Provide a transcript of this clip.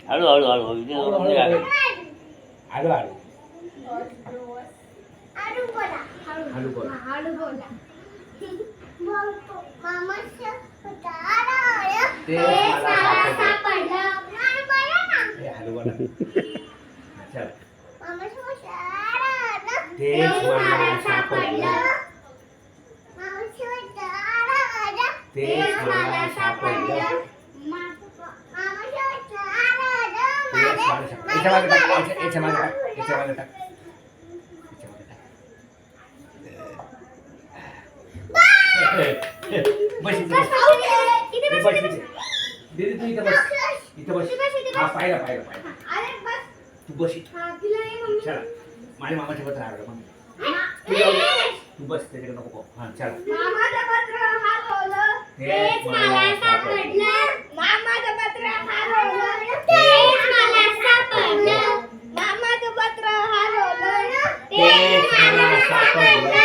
हळू हळू हळू हळू हळू हळू हळू बोला. हळू बोला. तेच मला सापडलं. हे हळू बोला. चल. तेच तेच मला मला सापडलं. तेच मला सापडलं. याच्या मागे टाक, याच्या मागे टाक, याच्या मागे टाक. याच्या मागे टाक. बस इथे बस. बस इथे. दीदी तू इथे बस. इथे बस. हा पाहिलं पाहिलं पाहिलं. तू बस इथे. चला. माझ्या मामाच्या पत्र आलं मग. तू जाऊ दे. तू बस त्याच्याकडे नको पाहू. हा चला. मामाचं पत्र हरवलं. तेच मला सापडलं. मामाचं पत्र हरवलं. तेच मला सापडलं. मामाचं पत्र हरवलं. तेच मला सापडलं.